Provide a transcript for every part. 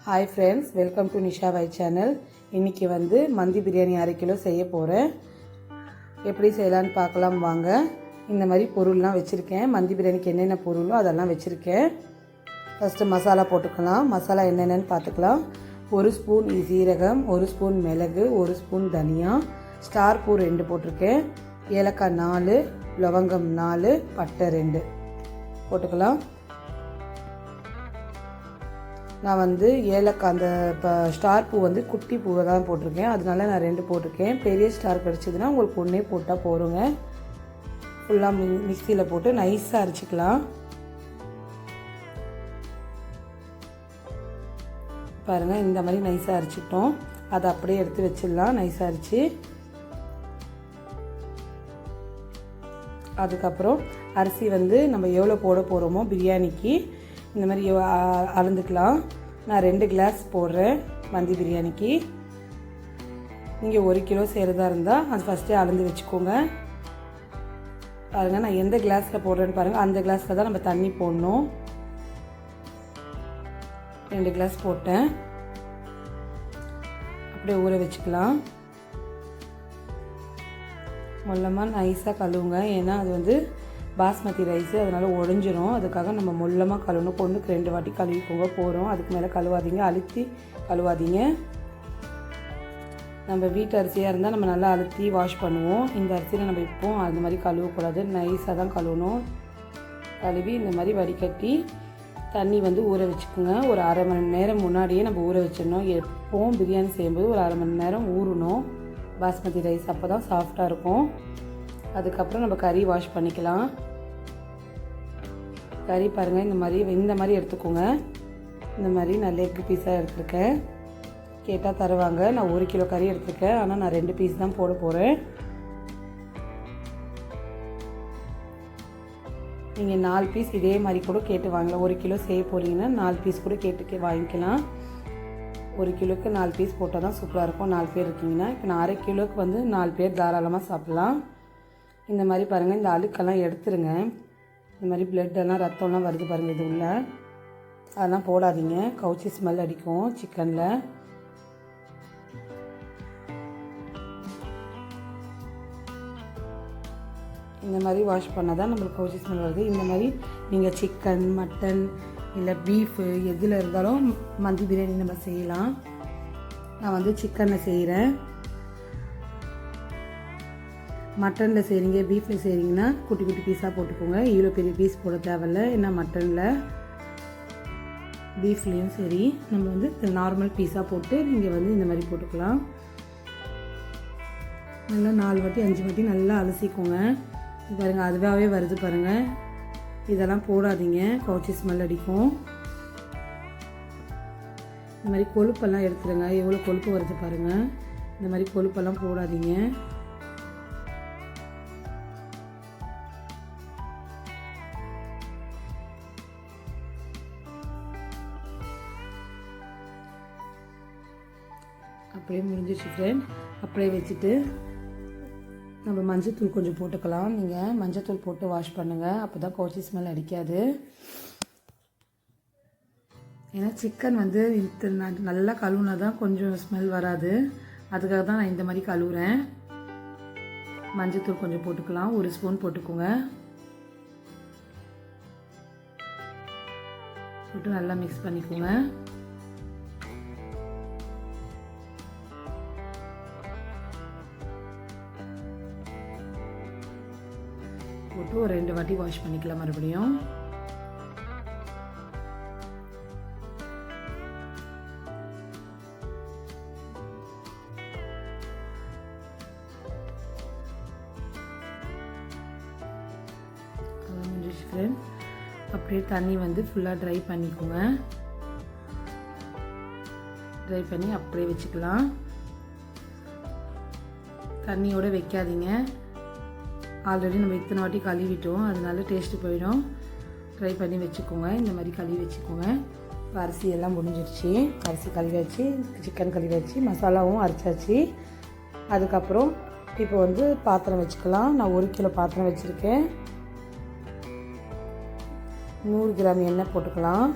Hi friends, welcome to Nisha வை channel. இன்றைக்கி வந்து மந்தி பிரியாணி 1/2 கிலோ செய்ய போகிறேன். எப்படி செய்யலான்னு பார்க்கலாம் வாங்க. இந்த மாதிரி பொருள்லாம் வச்சுருக்கேன். மந்தி பிரியாணிக்கு என்னென்ன பொருளோ அதெல்லாம் வச்சுருக்கேன். ஃபஸ்ட்டு மசாலா போட்டுக்கலாம். மசாலா என்னென்னு பார்த்துக்கலாம். 1 ஸ்பூன் சீரகம், 1 ஸ்பூன் மிளகு, 1 ஸ்பூன் தனியா, ஸ்டார் பூ 2 போட்டிருக்கேன், ஏலக்காய் 4, லவங்கம் 4, பட்டை 2 போட்டுக்கலாம். நான் வந்து ஏலக்காய் அந்த இப்போ ஸ்டார் பூ வந்து குட்டி பூவை தான் போட்டிருக்கேன், அதனால நான் 2 போட்டிருக்கேன். பெரிய ஸ்டார் கிடச்சிதுன்னா உங்களுக்கு 1 போட்டால் போடுங்க. ஃபுல்லாக மிக்சியில் போட்டு நைஸாக அரைச்சிக்கலாம். பாருங்கள், இந்த மாதிரி நைஸாக அரைச்சிட்டோம். அதை அப்படியே எடுத்து வச்சிடலாம். நைஸாக அரைச்சி அதுக்கப்புறம் அரிசி வந்து நம்ம எவ்வளோ போட போகிறோமோ பிரியாணிக்கு இந்த மாதிரி அளந்துக்கலாம். நான் 2 கிளாஸ் போடுறேன் மந்தி பிரியாணிக்கு. நீங்கள் 1 கிலோ செய்கிறதா இருந்தால் அது ஃபஸ்ட்டே அளந்து வச்சுக்கோங்க. பாருங்கள், நான் எந்த கிளாஸில் போடுறேன்னு பாருங்கள். அந்த கிளாஸில் தான் நம்ம தண்ணி போடணும். 2 கிளாஸ் போட்டேன். அப்படியே ஊற வச்சுக்கலாம். மொல்லமாக நைஸாக கழுவுங்க. ஏன்னா அது வந்து பாஸ்மதி ரைஸு, அதனால் உடஞ்சிரும். அதுக்காக நம்ம மொல்லமாக கழுவணும். பொண்ணுக்கு 2 வாட்டி கழுவிக்கோங்க போகிறோம். அதுக்கு மேலே கழுவாதீங்க, அழுத்தி கழுவாதீங்க. நம்ம வீட்டு அரிசியாக இருந்தால் நம்ம நல்லா அழுத்தி வாஷ் பண்ணுவோம். இந்த அரிசியில் நம்ம இப்போ அந்த மாதிரி கழுவக்கூடாது. நைஸாக தான் கழுவணும். கழுவி இந்த மாதிரி வடிகட்டி தண்ணி வந்து ஊற வச்சுக்கோங்க. ஒரு 1/2 மணி நேரம் முன்னாடியே நம்ம ஊற வச்சிடணும். எப்போவும் பிரியாணி செய்யும்போது ஒரு 1/2 மணி நேரம் ஊறணும் பாஸ்மதி ரைஸ், அப்போ தான் சாஃப்டாக இருக்கும். அதுக்கப்புறம் நம்ம கறி வாஷ் பண்ணிக்கலாம். கறி பாருங்கள், இந்த மாதிரி எடுத்துக்கோங்க. இந்த மாதிரி நான் லெக் பீஸாக எடுத்துருக்கேன். கேட்டால் தருவாங்க. நான் 1 கிலோ கறி எடுத்துருக்கேன், ஆனால் நான் 2 பீஸ் தான் போட போகிறேன். நீங்கள் 4 பீஸ் இதே மாதிரி கூட கேட்டு வாங்கலாம். 1 கிலோ செய்ய போகிறீங்கன்னா 4 பீஸ் கூட கேட்டு வாங்கிக்கலாம். 1 கிலோவுக்கு 4 பீஸ் போட்டால் தான் சூப்பராக இருக்கும். 4 பேர் இருக்கீங்கன்னா இப்போ நான் 1/2 கிலோவுக்கு வந்து 4 பேர் தாராளமாக சாப்பிட்லாம். இந்த மாதிரி பாருங்கள், இந்த அழுக்கெல்லாம் எடுத்துருங்க. இந்த மாதிரி பிளட்டெல்லாம் ரத்தம்லாம் வருது பாருங்கள் இது உள்ள, அதெல்லாம் போடாதீங்க. கவுச்சி ஸ்மெல் அடிக்கும் சிக்கனில். இந்த மாதிரி வாஷ் பண்ணால் தான் நம்மளுக்கு கவுச்சி ஸ்மெல் வருது. இந்த மாதிரி நீங்கள் சிக்கன், மட்டன் இல்லை பீஃபு எதில் இருந்தாலும் மந்தி பிரியாணி நம்ம செய்யலாம். நான் வந்து சிக்கனில் செய்கிறேன். மட்டனில் செய்கிறீங்க, பீஃபில் செய்கிறீங்கன்னா குட்டி குட்டி பீஸாக போட்டுக்கோங்க. இவ்வளோ பெரிய பீஸ் போட தேவையில்ல. ஏன்னா மட்டனில் பீஃப்லேயும் சரி நம்ம வந்து நார்மல் பீஸாக போட்டு நீங்கள் வந்து இந்த மாதிரி போட்டுக்கலாம். நல்லா 4 வாட்டி 5 வாட்டி நல்லா அலசிக்கோங்க. பாருங்கள், அதுவாகவே வருது பாருங்கள். இதெல்லாம் போடாதீங்க, கவுச்சி ஸ்மெல் அடிக்கும். இந்த மாதிரி கொழுப்பெல்லாம் எடுத்துருங்க. எவ்வளோ கொழுப்பு வருது பாருங்கள். இந்த மாதிரி கொழுப்பெல்லாம் போடாதீங்க. அப்படியே முடிஞ்சிச்சு ஃப்ரெண்ட். அப்படியே வச்சுட்டு நம்ம மஞ்சத்தூள் கொஞ்சம் போட்டுக்கலாம். நீங்கள் மஞ்சத்தூள் போட்டு வாஷ் பண்ணுங்கள், அப்போ தான் கவுச்சி ஸ்மெல் அடிக்காது. ஏன்னா சிக்கன் வந்து நல்லா கழுவுனா தான் கொஞ்சம் ஸ்மெல் வராது. அதுக்காக தான் நான் இந்த மாதிரி கழுவுறேன். மஞ்சத்தூள் கொஞ்சம் போட்டுக்கலாம். 1 ஸ்பூன் போட்டுக்கோங்க. போட்டு நல்லா மிக்ஸ் பண்ணிக்கோங்க. போட்டு ஒரு 2 வாட்டி வாஷ் பண்ணிக்கலாம். மறுபடியும் அப்படியே தண்ணி வந்து ஃபுல்லாக ட்ரை பண்ணிக்கோங்க. ட்ரை பண்ணி அப்படியே வச்சுக்கலாம். தண்ணியோடு வைக்காதீங்க. ஆல்ரெடி நம்ம இத்தனை வாட்டி கழுவிட்டோம், அதனால டேஸ்ட்டு போயிடும். ட்ரை பண்ணி வச்சுக்கோங்க. இந்த மாதிரி கழுவி வச்சுக்கோங்க. இப்போ அரிசி எல்லாம் முடிஞ்சிருச்சு. அரிசி கழுவியாச்சு, சிக்கன் கழுவியாச்சு, மசாலாவும் அரைச்சாச்சு. அதுக்கப்புறம் இப்போ வந்து பாத்திரம் வச்சுக்கலாம். நான் 1 கிலோ பாத்திரம் வச்சுருக்கேன். 100 கிராம் எண்ணெய் போட்டுக்கலாம்.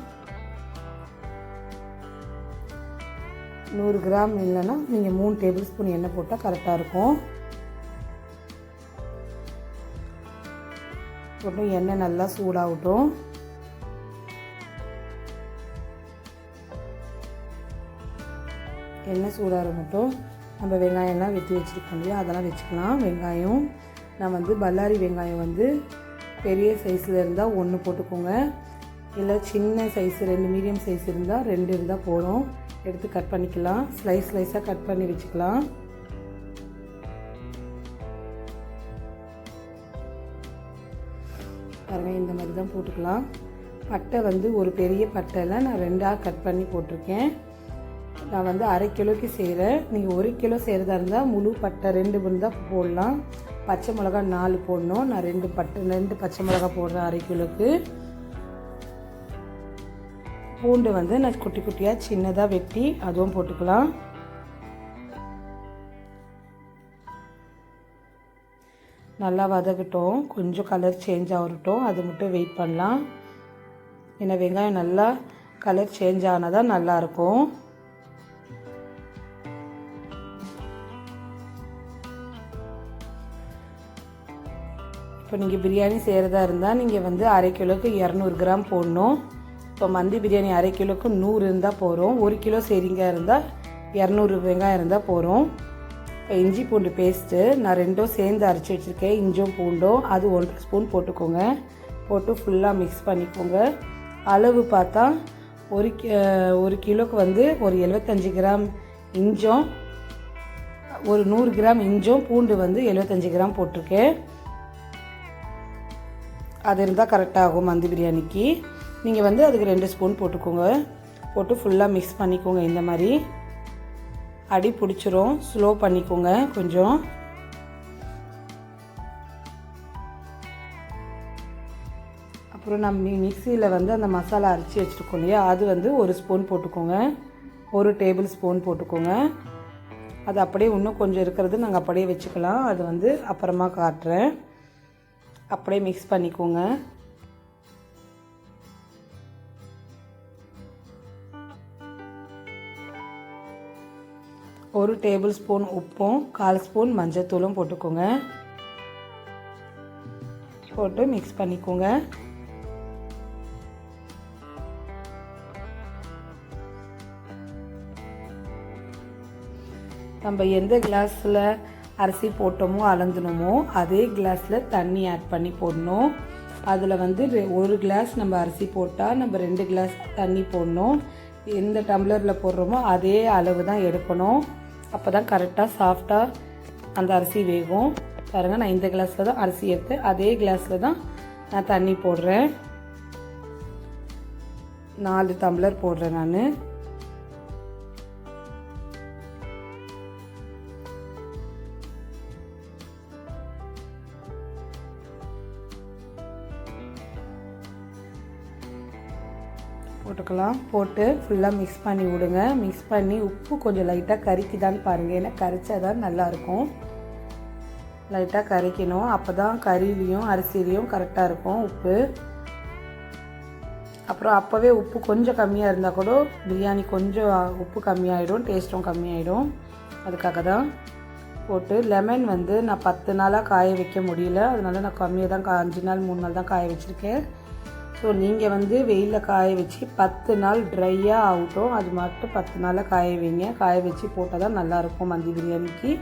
100 கிராம் இல்லைன்னா நீங்கள் 3 டேபிள் ஸ்பூன் எண்ணெய் போட்டால் கரெக்டாக இருக்கும். போட்டு எண்ணெய் நல்லா சூடாகட்டும். எண்ணெய் சூடாக மட்டும் நம்ம வெங்காயம்லாம் வெட்டி வச்சுருக்கோம் இல்லையா, அதெல்லாம் வச்சுக்கலாம். வெங்காயம் நான் வந்து பல்லாரி வெங்காயம் வந்து பெரிய சைஸில் இருந்தால் 1 போட்டுக்கோங்க, இல்லை சின்ன சைஸ் 2 மீடியம் சைஸ் இருந்தால் 2 இருந்தால் போதும். எடுத்து கட் பண்ணிக்கலாம். ஸ்லைஸாக கட் பண்ணி வச்சுக்கலாம். பாருங்கள், இந்த மாதிரி தான் போட்டுக்கலாம். பட்டை வந்து ஒரு பெரிய பட்டையில் நான் 2ஆக கட் பண்ணி போட்டிருக்கேன். நான் வந்து 1/2 கிலோக்கு செய்கிறேன். நீங்கள் 1 கிலோ செய்கிறதா இருந்தால் முழு பட்டை 2 இருந்தால் போடலாம். பச்சை மிளகா 4 போடணும். நான் 2 பச்சை மிளகா போடுறேன் 1/2 கிலோக்கு. பூண்டு வந்து நான் குட்டி குட்டியாக சின்னதாக வெட்டி அதுவும் போட்டுக்கலாம். நல்லா வதக்கட்டும். கொஞ்சம் கலர் சேஞ்ச் ஆகட்டும், அது மட்டும் வெயிட் பண்ணலாம். ஏன்னா வெங்காயம் நல்லா கலர் சேஞ்ச் ஆனால் தான் நல்லாயிருக்கும். இப்போ நீங்கள் பிரியாணி செய்கிறதா இருந்தால் நீங்கள் வந்து 1/2 கிலோக்கு 200 கிராம் போடணும். இப்போ மந்தி பிரியாணி 1/2 கிலோக்கு 100 இருந்தால் போகிறோம். 1 கிலோ செய்கிறீங்க இருந்தால் 200 வெங்காயம் இருந்தால் போகிறோம். இப்போ இஞ்சி பூண்டு பேஸ்ட்டு நான் 2ம் சேர்ந்து அரைச்சி வச்சுருக்கேன். இஞ்சும் பூண்டும் அது 1 ஸ்பூன் போட்டுக்கோங்க. போட்டு ஃபுல்லாக மிக்ஸ் பண்ணிக்கோங்க. அளவு பார்த்தா 1 கிலோக்கு வந்து ஒரு 75 கிராம் இஞ்சும், ஒரு 100 கிராம் இஞ்சும், பூண்டு வந்து 75 கிராம் போட்டிருக்கேன். அது இருந்தால் கரெக்டாகும் மந்தி பிரியாணிக்கு. நீங்கள் வந்து அதுக்கு 2 ஸ்பூன் போட்டுக்கோங்க. போட்டு ஃபுல்லாக மிக்ஸ் பண்ணிக்கோங்க. இந்த மாதிரி அடி பிடிச்சிரும். ஸ்லோ பண்ணிக்கோங்க கொஞ்சம். அப்புறம் நம்ம மிக்சியில் வந்து அந்த மசாலா அரைச்சி வச்சுருக்கோம் இல்லையா, அது வந்து 1 ஸ்பூன் போட்டுக்கோங்க. 1 டேபிள் ஸ்பூன் போட்டுக்கோங்க. அது அப்படியே இன்னும் கொஞ்சம் இருக்கிறது நாங்கள் அப்படியே வச்சுக்கலாம். அது வந்து அப்புறமா காட்டுறேன். அப்படியே மிக்ஸ் பண்ணிக்கோங்க. ஒரு டேபிள் ஸ்பூன் உப்பும் 1/4 ஸ்பூன் மஞ்சத்தூளும் போட்டுக்கோங்க. போட்டு மிக்ஸ் பண்ணிக்கோங்க. நம்ம எந்த கிளாஸில் அரிசி போட்டோமோ அளந்துனோமோ அதே கிளாஸில் தண்ணி ஆட் பண்ணி போடணும். அதில் வந்து 1 கிளாஸ் நம்ம அரிசி போட்டால் நம்ம 2 கிளாஸ் தண்ணி போடணும். எந்த டம்ளரில் போடுறோமோ அதே அளவு தான் எடுக்கணும். அப்போ தான் கரெக்டாக சாஃப்டாக அந்த அரிசி வேகும். பாருங்கள், நான் இந்த கிளாஸில் தான் அரிசி எடுத்து அதே கிளாஸில் தான் நான் தண்ணி போடுறேன். 4 டம்ளர் போடுறேன் நான். போட்டுக்கலாம். போட்டு ஃபுல்லாக மிக்ஸ் பண்ணி விடுங்க. மிக்ஸ் பண்ணி உப்பு கொஞ்சம் லைட்டாக கறிக்குதான்னு பாருங்கள். ஏன்னா கறிச்சா தான் நல்லாயிருக்கும். லைட்டாக கறிக்கணும். அப்போ தான் கறிலையும் அரிசிலையும் கரெக்டாக இருக்கும் உப்பு. அப்புறம் அப்போவே உப்பு கொஞ்சம் கம்மியாக இருந்தால் கூட பிரியாணி கொஞ்சம் உப்பு கம்மியாயிடும், டேஸ்ட்டும் கம்மியாயிடும். அதுக்காக தான் போட்டு. லெமன் வந்து நான் 10 நாளாக காய வைக்க முடியல, அதனால நான் கம்மியாக தான் 5 நாள் 3 நாள் தான் காய வச்சுருக்கேன். ஸோ நீங்கள் வந்து வெயிலில் காய வச்சு 10 நாள் ட்ரையாக ஆகட்டும், அது மட்டும் 10 நாளாக காய வைங்க. காய வச்சு போட்டால் தான் நல்லாயிருக்கும் மந்தி பிரியாணிக்கு.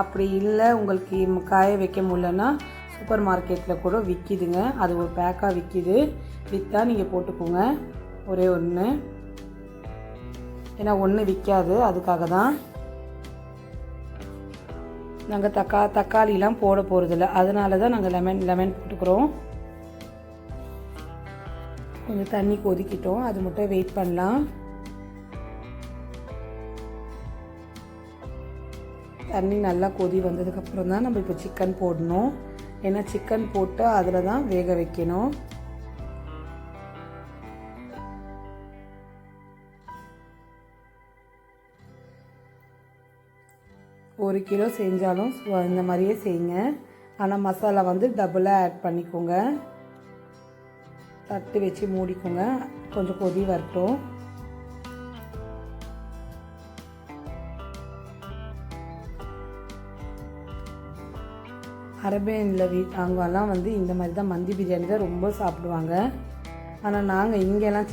அப்படி இல்லை உங்களுக்கு காய வைக்க முடியலன்னா சூப்பர் மார்க்கெட்டில் கூட விற்கிதுங்க, அது ஒரு பேக்காக விற்கிது. விற்றா நீங்கள் போட்டுக்கோங்க ஒரே ஒன்று. ஏன்னா ஒன்று விற்காது, அதுக்காக தான். நாங்கள் தக்காளிலாம் போட போகிறதில்ல, அதனால தான் நாங்கள் லெமன் போட்டுக்கிறோம். கொஞ்சம் தண்ணி கொதிக்கிட்டோம், அது மட்டும் வெயிட் பண்ணலாம். தண்ணி நல்லா கொதி வந்ததுக்கப்புறம் தான் நம்ம இப்போ சிக்கன் போடணும். ஏன்னா சிக்கன் போட்டு அதில் தான் வேக வைக்கணும். ஒரு கிலோ செஞ்சாலும் இந்த மாதிரியே செய்யுங்க. ஆனால் மசாலா வந்து டபுளாக ஆட் பண்ணிக்கோங்க. தட்டு வச்சு மூடிக்கோங்க. கொஞ்சம் கொதி வரட்டும். அரேபியனில் அங்கெல்லாம் வந்து இந்த மாதிரி தான் மந்தி பிரியாணி தான் ரொம்ப சாப்பிடுவாங்க. ஆனால் நாங்கள் இங்கெல்லாம்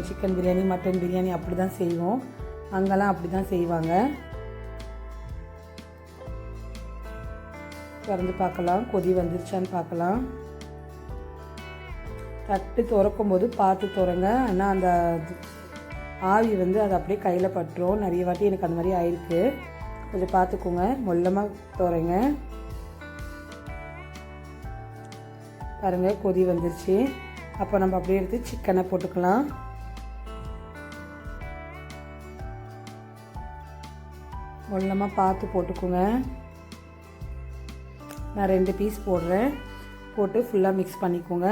சிக்கன் பிரியாணி மட்டன் பிரியாணி அப்படி தான் செய்வோம். அங்கெல்லாம் அப்படி தான் செய்வாங்க. திறந்து பார்க்கலாம், கொதி வந்துருச்சான்னு பார்க்கலாம். தட்டு திறக்கும் போது பார்த்து திறங்க, ஆனால் அந்த ஆவி வந்து அது அப்படியே கையில் பட்டுரும். நிறைய வாட்டி எனக்கு அந்த மாதிரி ஆயிருக்கு. கொஞ்சம் பார்த்துக்கோங்க, மொல்லமாக திறங்க. பாருங்கள், கொதி வந்துருச்சு. அப்போ நம்ம அப்படியே எடுத்து சிக்கனை போட்டுக்கலாம். மொல்லமாக பார்த்து போட்டுக்கோங்க. நான் 2 பீஸ் போடுறேன். போட்டு ஃபுல்லாக மிக்ஸ் பண்ணிக்கோங்க.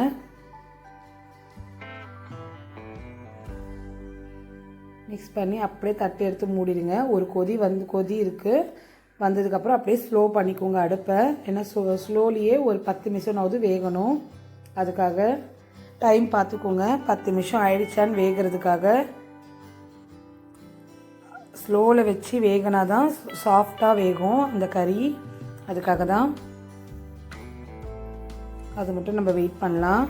மிக்ஸ் பண்ணி அப்படியே தட்டு எடுத்து மூடிடுங்க. ஒரு கொதி இருக்குது. வந்ததுக்கப்புறம் அப்படியே ஸ்லோ பண்ணிக்கோங்க அடுப்பை. ஏன்னா ஸ்லோலியே ஒரு 10 நிமிஷம்னாவது வேகணும். அதுக்காக டைம் பார்த்துக்கோங்க. 10 நிமிஷம் ஆயிடுச்சான்னு வேகிறதுக்காக ஸ்லோவில் வச்சு வேகினா தான் சாஃப்டாக வேகும் அந்த கறி. அதுக்காக தான் அது மட்டும் நம்ம வெயிட் பண்ணலாம்.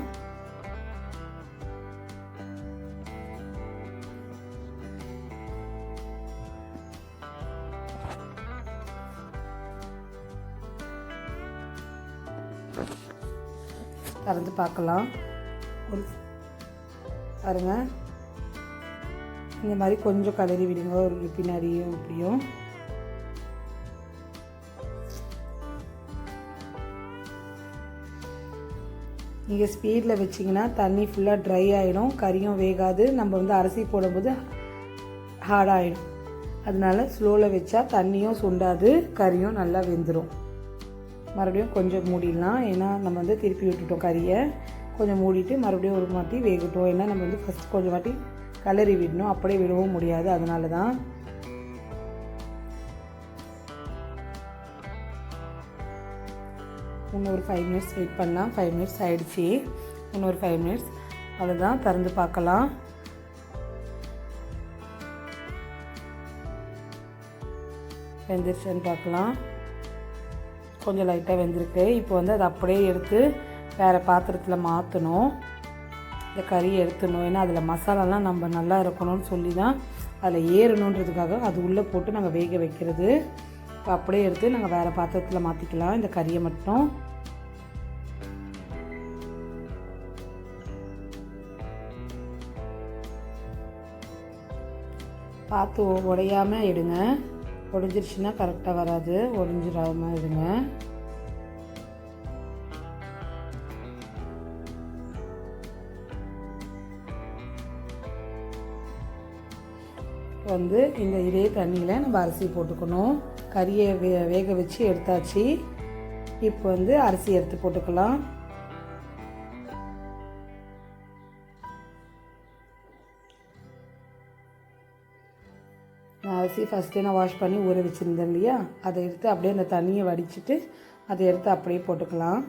திறந்து பார்க்கலாம். பாருங்க, இந்த மாதிரி கொஞ்சம் கலரி விடுங்க, ஒரு பின்னாடியும் இப்படியும். நீங்கள் ஸ்பீடில் வச்சிங்கன்னா தண்ணி ஃபுல்லாக ட்ரை ஆகிடும், கறியும் வேகாது. நம்ம வந்து அரிசி போடும்போது ஹார்டாகிடும். அதனால ஸ்லோவில் வச்சா தண்ணியும் சுண்டாது, கறியும் நல்லா வெந்துடும். மறுபடியும் கொஞ்சம் மூடிடலாம். ஏன்னா நம்ம வந்து திருப்பி விட்டுட்டோம் கறியை. கொஞ்சம் மூடிட்டு மறுபடியும் ஒரு வாட்டி வேகட்டும். ஏன்னா நம்ம வந்து ஃபஸ்ட் கொஞ்சம் வாட்டி கலரி விடணும், அப்படியே விடவும் முடியாது. அதனால தான் இன்னொரு 5 மினிட்ஸ் வெயிட் பண்ணலாம். 5 மினிட்ஸ் ஆகிடுச்சி. இன்னொரு 5 மினிட்ஸ் அவ்வளோதான். திறந்து பார்க்கலாம். வெந்துருச்சுன்னு பார்க்கலாம். கொஞ்சம் லைட்டாக வெந்திருக்கு. இப்போ வந்து அதை அப்படியே எடுத்து வேறு பாத்திரத்தில் மாற்றணும். இந்த கறியை எடுத்துடணும். ஏன்னா அதில் மசாலாலாம் நம்ம நல்லா இருக்கணும்னு சொல்லி தான் அதில் ஏறணுன்றதுக்காக அது உள்ளே போட்டு நாங்கள் வேக வைக்கிறது. இப்போ அப்படியே எடுத்து நாங்கள் வேறு பாத்திரத்தில் மாற்றிக்கலாம் இந்த கறியை மட்டும். பார்த்து உடையாமல் எடுங்க. உடைஞ்சிருச்சுன்னா கரெக்டாக வராது. உடைஞ்சிடாமல் எடுங்க. வந்து இந்த இதே தண்ணியில் நம்ம அரிசி போட்டுக்கணும். கறியை வேக வச்சு எடுத்தாச்சு. இப்போ வந்து அரிசி எடுத்து போட்டுக்கலாம். நான் அரிசி ஃபஸ்ட்டே நான் வாஷ் பண்ணி ஊற வச்சுருந்தேன் இல்லையா, அதை எடுத்து அப்படியே அந்த தண்ணியை வடிச்சிட்டு அதை எடுத்து அப்படியே போட்டுக்கலாம்.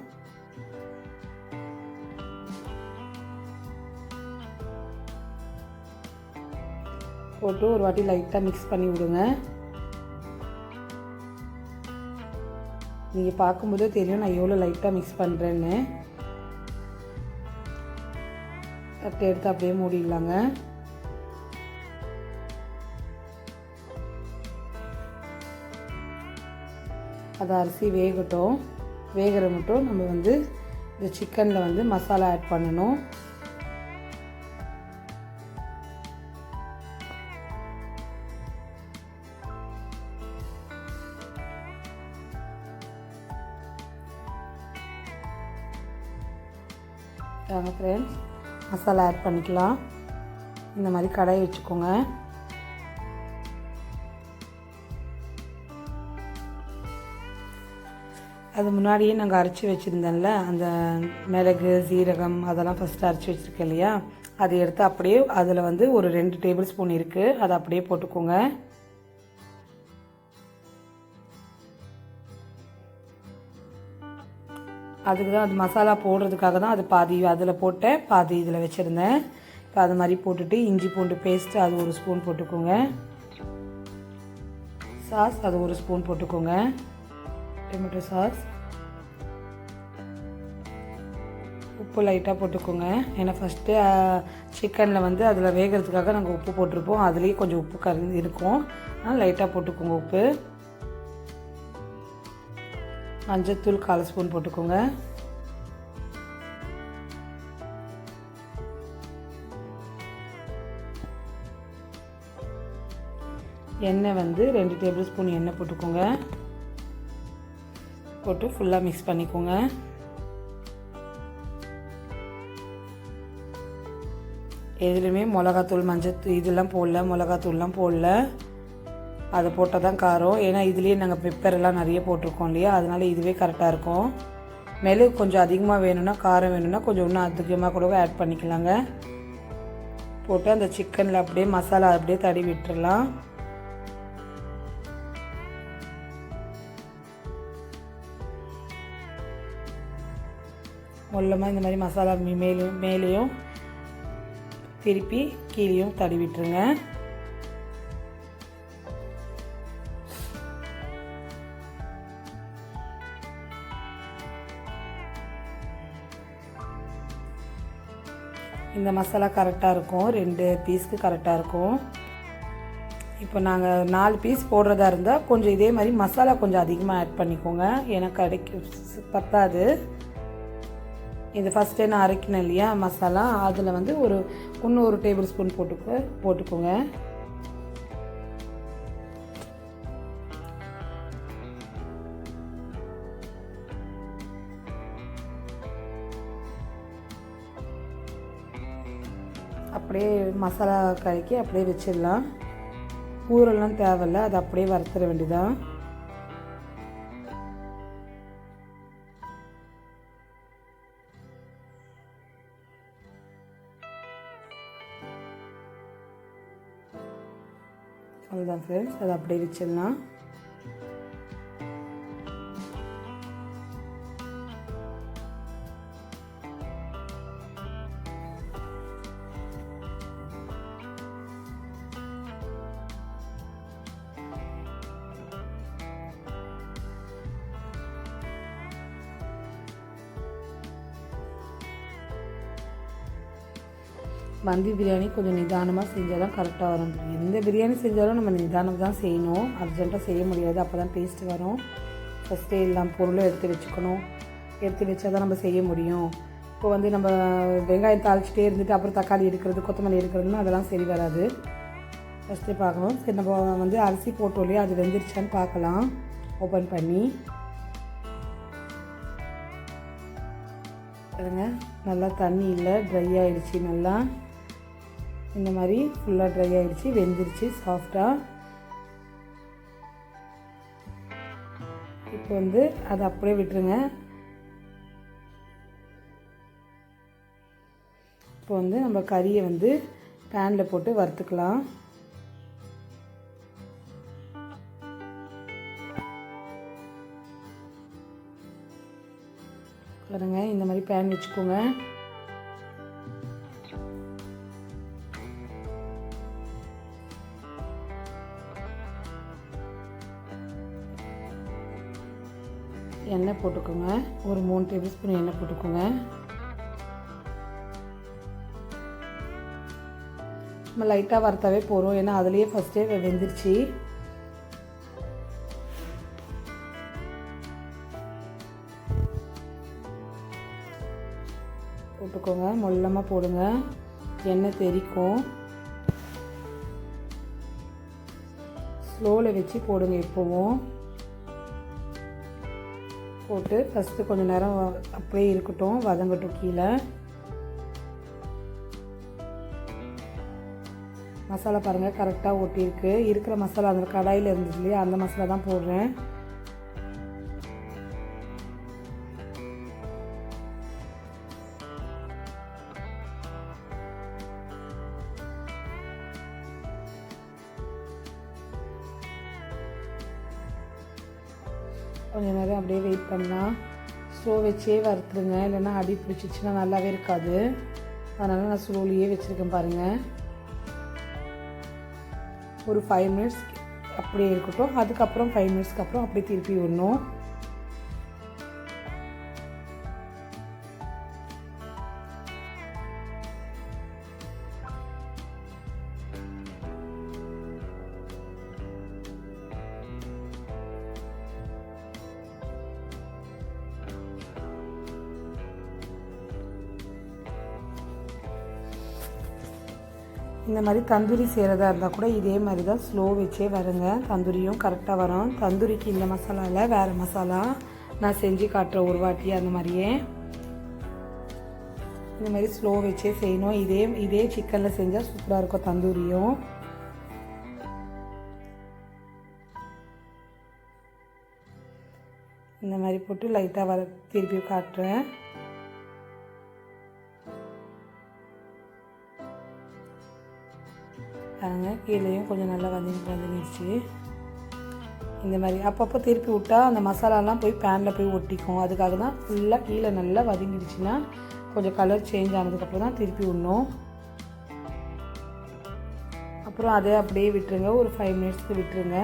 போட்டு ஒரு வாட்டி லைட்டாக மிக்ஸ் பண்ணி விடுங்க. நீங்கள் பார்க்கும்போதே தெரியும் நான் எவ்வளோ லைட்டாக மிக்ஸ் பண்ணுறேன்னு. தட்டை எடுத்து அப்படியே மூடிடலாங்க. அது அரிசி வேகட்டும். வேகிற மட்டும் நம்ம வந்து இந்த சிக்கனில் வந்து மசாலா ஆட் பண்ணணும். ஃப்ரெண்ட்ஸ், மசாலா ஆட் பண்ணிக்கலாம். இந்த மாதிரி கடாய் வச்சுக்கோங்க. அது முன்னாடியே நாங்கள் அரைச்சி வச்சுருந்தேன்ல, அந்த மிளகு சீரகம் அதெல்லாம் ஃபஸ்ட்டு அரைச்சி வச்சுருக்கேன் இல்லையா, அதை எடுத்து அப்படியே அதில் வந்து ஒரு 2 டேபிள் ஸ்பூன் இருக்குது, அதை அப்படியே போட்டுக்கோங்க. அதுக்கு தான் அது மசாலா போடுறதுக்காக தான் அது பாதி அதில் போட்டேன், பாதி இதில் வச்சுருந்தேன். இப்போ அது மாதிரி போட்டுட்டு இஞ்சி பூண்டு பேஸ்ட்டு அது 1 ஸ்பூன் போட்டுக்கோங்க. சாஸ் அது 1 ஸ்பூன் போட்டுக்கோங்க. டொமேட்டோ சாஸ் உப்பு லைட்டாக போட்டுக்கோங்க. ஏன்னா ஃபஸ்ட்டு சிக்கனில் வந்து அதில் வேகிறதுக்காக நாங்கள் உப்பு போட்டிருப்போம். அதுலேயே கொஞ்சம் உப்பு கலந்து இருக்கும். அதனால் லைட்டாக போட்டுக்கோங்க உப்பு. மஞ்சத்தூள் 1/4 ஸ்பூன் போட்டுக்கோங்க. எண்ணெய் வந்து 2 டேபிள் ஸ்பூன் எண்ணெய் போட்டுக்கோங்க. போட்டு ஃபுல்லாக மிக்ஸ் பண்ணிக்கோங்க. எதுலேயுமே மிளகாத்தூள் மஞ்சத்தூள் இதெல்லாம் போடல, மிளகாத்தூள்லாம் போடல. அதை போட்டால் தான் காரம். ஏன்னா இதுலேயே நாங்கள் பெப்பரெல்லாம் நிறைய போட்டிருக்கோம் இல்லையா, அதனால் இதுவே கரெக்டாக இருக்கும். மிளகு கொஞ்சம் அதிகமாக வேணும்னா, காரம் வேணும்னா கொஞ்சம் இன்னும் அதிகமாக கூட ஆட் பண்ணிக்கலாங்க. போட்டு அந்த சிக்கனில் அப்படியே மசாலா அப்படியே தடவி விட்டுறலாம். மொல்லமாக இந்த மாதிரி மசாலா மேலேயும் திருப்பி கீழேயும் தடவிட்டுருங்க. இந்த மசாலா கரெக்டாக இருக்கும், 2 பீஸ்க்கு கரெக்டாக இருக்கும். இப்போ நாங்கள் 4 பீஸ் போடுறதா இருந்தால் கொஞ்சம் இதே மாதிரி மசாலா கொஞ்சம் அதிகமாக ஆட் பண்ணிக்கோங்க. ஏன்னா பத்தாது. இது ஃபஸ்ட்டே நான் அரைக்கினேன் இல்லையா மசாலா, அதில் வந்து இன்னும் 1 டேபிள் ஸ்பூன் போட்டுக்கோங்க. அப்படியே மசாலா கலக்கி அப்படியே வச்சிடலாம். ஊரெல்லாம் தேவையில்லை, அது அப்படியே வறுத்துற வேண்டியதான். அவ்வளோதான் ஃப்ரெண்ட்ஸ், அதை அப்படியே வச்சிடலாம். மந்தி பிரியாணி கொஞ்சம் நிதானமாக செஞ்சால் தான் கரெக்டாக வரும். எந்த பிரியாணி செஞ்சாலும் நம்ம நிதானம் தான் செய்யணும், அர்ஜென்ட்டாக செய்ய முடியாது. அப்போ தான் டேஸ்ட்டு வரும். ஃபஸ்ட்டே எல்லாம் பொருளும் எடுத்து வச்சுக்கணும். எடுத்து வச்சா தான் நம்ம செய்ய முடியும். இப்போ வந்து நம்ம வெங்காயம் தாளிச்சிட்டே இருந்துட்டு அப்புறம் தக்காளி எடுக்கிறது, கொத்தமல்லி எடுக்கிறதுனா அதெல்லாம் சரி வராது. ஃபஸ்ட்டே பார்க்கணும். சரி, நம்ம வந்து அரிசி போட்டோம் இல்லையா, அது வெந்துருச்சான்னு பார்க்கலாம் ஓப்பன் பண்ணி. பாருங்க, நல்லா தண்ணி இல்லை, ட்ரை ஆகிடுச்சி. நல்லா இந்த மாதிரி ஃபுல்லாக ட்ரை ஆகிடுச்சி, வெந்துருச்சு சாஃப்டாக. இப்போ வந்து அதை அப்படியே விட்டுருங்க. இப்போ வந்து நம்ம கறியை வந்து பேனில் போட்டு வறுத்துக்கலாம். பாருங்க, இந்த மாதிரி பேன் வச்சுக்கோங்க. எண்ணெய் போட்டுக்கோங்க. ஒரு 3 டேபிள் ஸ்பூன் எண்ணெய் போட்டுக்கோங்க. நம்ம லைட்டாக வறுத்தாவே போகிறோம், ஏன்னா அதுலேயே ஃபஸ்ட்டே வெந்துருச்சு. போட்டுக்கோங்க, மொல்லமாக போடுங்க, எண்ணெய் தெறிக்கும். ஸ்லோவில் வச்சு போடுங்க எப்போவும். போட்டு ஃபஸ்ட்டு கொஞ்சம் நேரம் அப்படியே இருக்கட்டும், வதங்கட்டும். கீழே மசாலா பாருங்கள் கரெக்டாக ஒட்டியிருக்கு. இருக்கிற மசாலா அந்த கடாயில் இருந்துச்சு இல்லையா, அந்த மசாலா தான் போடுறேன். கொஞ்சம் நேரம் அப்படியே வெயிட் பண்ணலாம். ஸ்லோ வச்சே வறுத்துருங்க, இல்லைன்னா அடி பிடிச்சிச்சின்னா நல்லாவே இருக்காது. அதனால் நான் ஸ்லோலியே வச்சுருக்கேன் பாருங்கள். ஒரு 5 மினிட்ஸ் அப்படியே இருக்கட்டும். அதுக்கப்புறம் 5 மினிட்ஸ்க்கு அப்புறம் அப்படியே திருப்பி விடணும். இந்த மாதிரி தந்தூரி செய்கிறதா இருந்தால் கூட இதே மாதிரி தான் ஸ்லோ வச்சே வருங்க. தந்தூரியும் கரெக்டாக வரும். தந்தூரிக்கு இந்த மசாலாவில் வேறு மசாலா நான் செஞ்சு காட்டுறேன் ஒரு வாட்டி. அந்த மாதிரியே இந்த மாதிரி ஸ்லோ வச்சே செய்யணும். இதே சிக்கனில் செஞ்சால் சூப்பராக இருக்கும் தந்தூரியும். இந்த மாதிரி போட்டு லைட்டாக திருப்பி காட்டுறேன். கீழேயும் கொஞ்சம் நல்லா வதங்கிடுச்சு. இந்த மாதிரி அப்பப்போ திருப்பி விட்டால் அந்த மசாலாலாம் போய் பேனில் போய் ஒட்டிக்கும். அதுக்காக தான் ஃபுல்லாக கீழே நல்லா வதங்கிடுச்சுன்னா கொஞ்சம் கலர் சேஞ்ச் ஆனதுக்கப்புறம் தான் திருப்பி விடணும். அப்புறம் அதை அப்படியே விட்டுருங்க, ஒரு 5 மினிட்ஸ்க்கு விட்டுருங்க.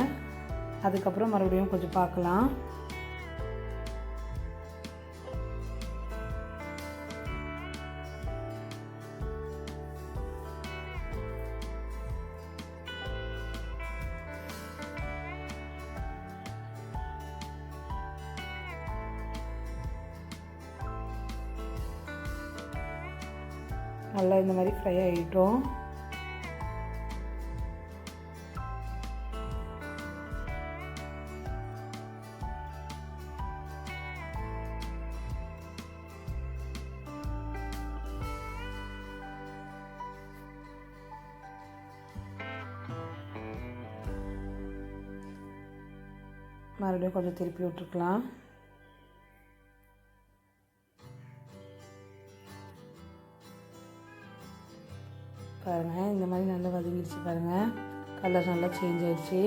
அதுக்கப்புறம் மறுபடியும் கொஞ்சம் பார்க்கலாம். நல்லா இந்த மாதிரி ஃப்ரை ஆகிட்டோம். மறுபடியும் கொஞ்சம் திருப்பி விட்டுருக்கலாம். பாருங்கள், இந்த மாதிரி நல்லா வதங்கிடுச்சு பாருங்கள். கலர் நல்லா சேஞ்ச் ஆகிடுச்சு.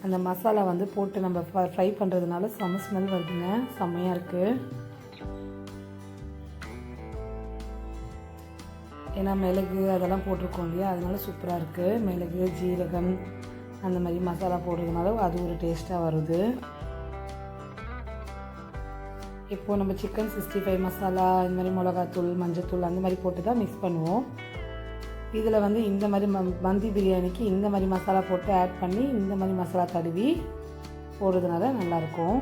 அந்த மசாலா வந்து போட்டு நம்ம ஃப்ரை பண்ணுறதுனால செம ஸ்மெல் வருதுங்க, செம்மையாக இருக்குது. ஏன்னா மிளகு அதெல்லாம் போட்டிருக்கோம் இல்லையா, அதனால சூப்பராக இருக்குது. மிளகு, ஜீரகம் அந்த மாதிரி மசாலா போடுறதுனால அது ஒரு டேஸ்ட்டாக வருது. இப்போது நம்ம சிக்கன் 65 மசாலா, இந்த மாதிரி மிளகாத்தூள், மஞ்சத்தூள் அந்த மாதிரி போட்டு தான் மிக்ஸ் பண்ணுவோம். இதில் வந்து இந்த மாதிரி மந்தி பிரியாணிக்கு இந்த மாதிரி மசாலா போட்டு ஆட் பண்ணி இந்த மாதிரி மசாலா தடவி போடுறதுனால நல்லாயிருக்கும்.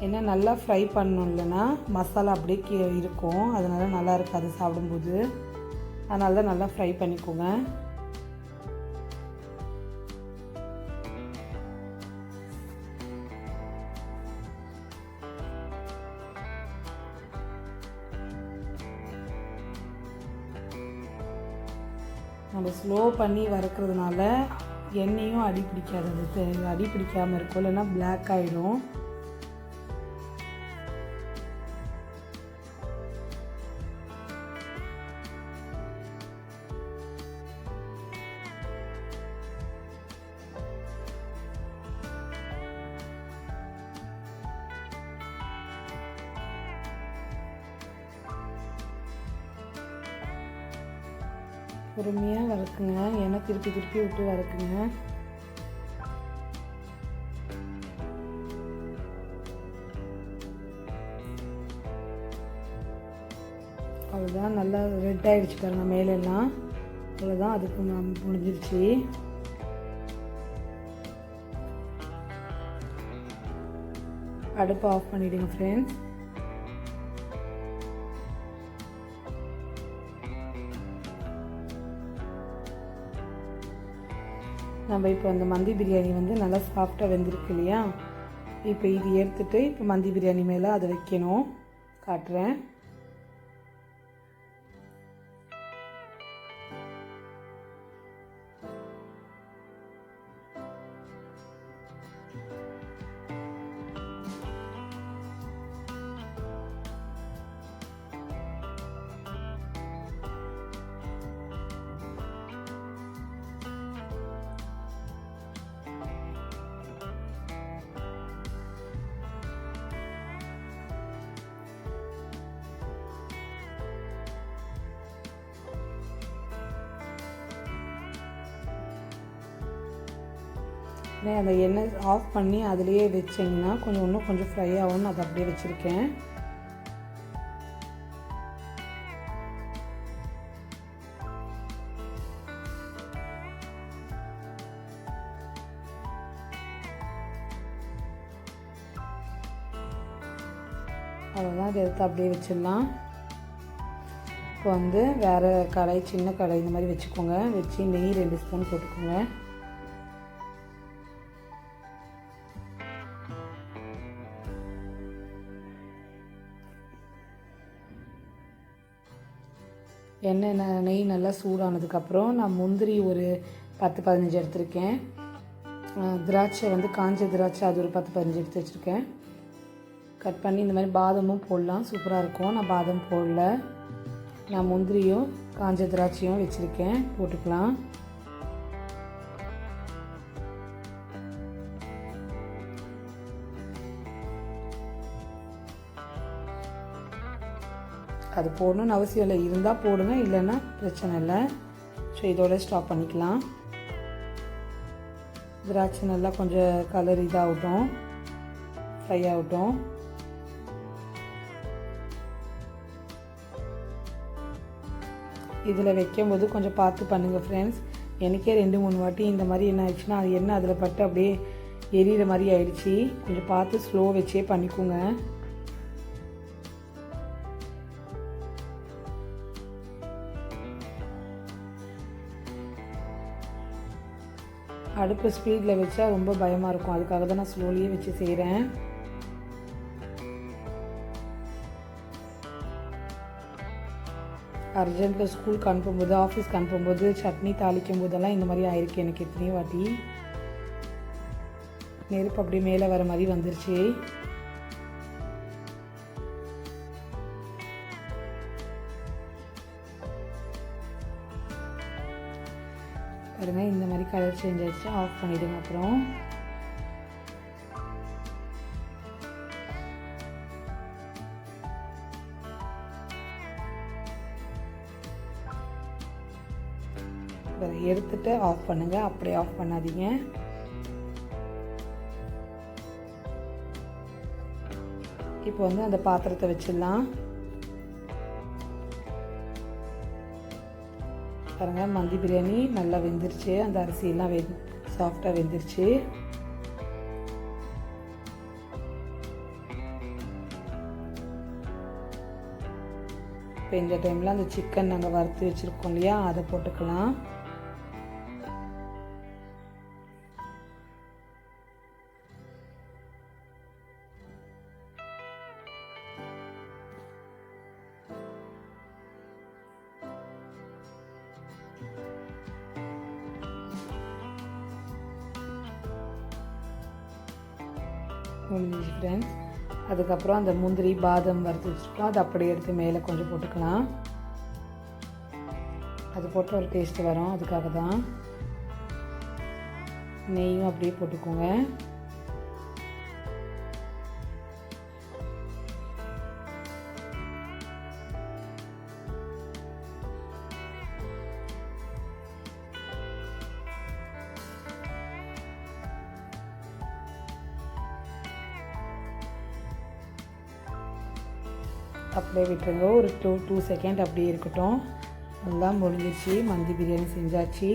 ஏன்னா நல்லா ஃப்ரை பண்ணணும், இல்லைன்னா மசாலா அப்படியே இருக்கும், அதனால் நல்லா இருக்காது சாப்பிடும்போது. அதனால தான் நல்லா ஃப்ரை பண்ணிக்கோங்க. நம்ம ஸ்லோ பண்ணி வறுக்கிறதுனால எண்ணெயும் அடி பிடிக்காது. அது அடி பிடிக்காமல் இருக்கும், இல்லைன்னா பிளாக் ஆகிடும். பொறுமையாக வறுக்குங்க, ஏன்னா திருப்பி திருப்பி விட்டு வறுக்குங்க. அவ்வளோதான், நல்லா ரெட் ஆகிடுச்சு பாருங்க மேலெல்லாம். அவ்வளோதான், அதுக்கு முடிஞ்சிருச்சு. அடுப்பை ஆஃப் பண்ணிவிடுங்க ஃப்ரெண்ட்ஸ். நம்ம இப்போ அந்த மந்தி பிரியாணி வந்து நல்லா சாஃப்டாக வெந்திருக்கு இல்லையா, இப்போ இது எடுத்துகிட்டு இப்போ மந்தி பிரியாணி மேலே அதை வைக்கணும், காட்டுறேன். அந்த எண்ணெய் ஆஃப் பண்ணி அதிலேயே வச்சிங்கன்னா இன்னும் கொஞ்சம் ஃப்ரை ஆகும்னு அதை அப்படியே வச்சுருக்கேன். அவ்வளோதான். இதை எடுத்து அப்படியே வச்சிடலாம். இப்போ வந்து வேறு கடாய், சின்ன கடாய் இந்த மாதிரி வச்சுக்கோங்க. வச்சு நெய் 2 ஸ்பூன் போட்டுக்கோங்க. நெய் நல்லா சூடானதுக்கப்புறம் நான் முந்திரி ஒரு 10-15 எடுத்திருக்கேன். திராட்சை வந்து காஞ்ச திராட்சை அது ஒரு 10-15 எடுத்து வச்சுருக்கேன். கட் பண்ணி இந்த மாதிரி பாதமும் போடலாம், சூப்பராக இருக்கும். நான் பாதம் போடல, நான் முந்திரியும் காஞ்ச திராட்சையும் வச்சுருக்கேன், போட்டுக்கலாம். அது போடணும்னு அவசியம் இல்லை, இருந்தால் போடுங்க, இல்லைன்னா பிரச்சனை இல்லை. ஸோ இதோட ஸ்டாப் பண்ணிக்கலாம். திராட்சை நல்லா கொஞ்சம் கலர் இதாகட்டும், ஃப்ரை ஆகட்டும். இதில் வைக்கும்போது கொஞ்சம் பார்த்து பண்ணுங்கள் ஃப்ரெண்ட்ஸ். எனக்கே 2-3 வாட்டி இந்த மாதிரி என்ன ஆயிடுச்சுன்னா அது எண்ணெய் அதில் பட்டு அப்படியே எரியிற மாதிரி ஆயிடுச்சு. கொஞ்சம் பார்த்து ஸ்லோ வச்சே பண்ணிக்கோங்க. அடுப்பு ஸ்பீடில் வச்சா ரொம்ப பயமாக இருக்கும், அதுக்காக தான் நான் ஸ்லோலியே வச்சு செய்கிறேன். அர்ஜென்ட்டில் ஸ்கூலுக்கு அனுப்பும்போது, ஆஃபீஸ்க்கு அனுப்பும்போது, சட்னி தாளிக்கும் போதெல்லாம் இந்த மாதிரி ஆயிருக்கு எனக்கு எத்தனையோ வாட்டி. நெருப்பு அப்படியே மேலே வர மாதிரி வந்துருச்சு. பாருங்க, இந்த மாதிரி கலர் சேஞ்ச் ஆகிடுச்சு. ஆஃப் பண்ணிவிடுங்க. அப்புறம் எடுத்துட்டு ஆஃப் பண்ணுங்கள், அப்படியே ஆஃப் பண்ணாதீங்க. இப்போ வந்து அந்த பாத்திரத்தை வச்சிடலாம். பாருங்கள், மந்தி பிரியாணி நல்லா வெந்துருச்சு. அந்த அரிசியெல்லாம் சாஃப்டாக வெந்துருச்சு. இப்போ இந்த டைமில் அந்த சிக்கன் நாங்கள் வறுத்து வச்சுருக்கோம் இல்லையா, அதை போட்டுக்கலாம். முடிஞ்சிச்சு ஃப்ரெண்ட்ஸ். அதுக்கப்புறம் அந்த முந்திரி பாதம் வறுத்து வச்சுருக்கோம், அதை அப்படியே எடுத்து மேலே கொஞ்சம் போட்டுக்கலாம். அது போட்டு ஒரு டேஸ்ட்டு வரும், அதுக்காக தான். நெய்யும் அப்படியே போட்டுக்கோங்க. அப்படியே விட்டுருங்க, ஒரு 2 செகண்ட் அப்படியே இருக்கட்டும். எல்லாம் முடிஞ்சிச்சு. மந்தி பிரியாணி செஞ்சாச்சு.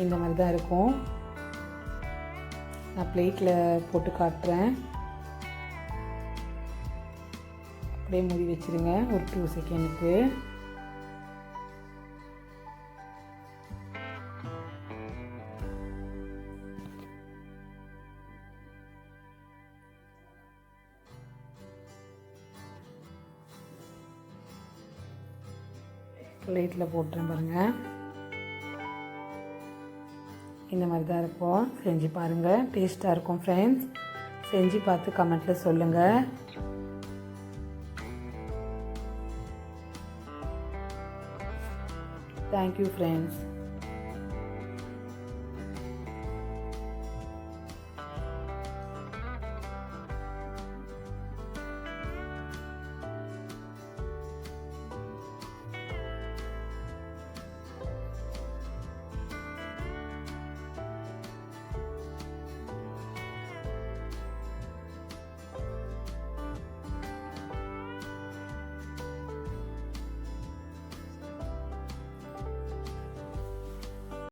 இந்த மாதிரி தான் இருக்கும். நான் பிளேட்டில் போட்டு காட்டுறேன். அப்படியே மூடி வச்சுருங்க ஒரு 2 செகண்டுக்கு. பிளேட்டில் போட்டுறேன் பாருங்கள். இந்த மாதிரி தான் இருக்கும். செஞ்சு பாருங்கள், டேஸ்ட்டாக இருக்கும் ஃப்ரெண்ட்ஸ். செஞ்சு பார்த்து கமெண்ட்டில் சொல்லுங்கள். Thank you friends.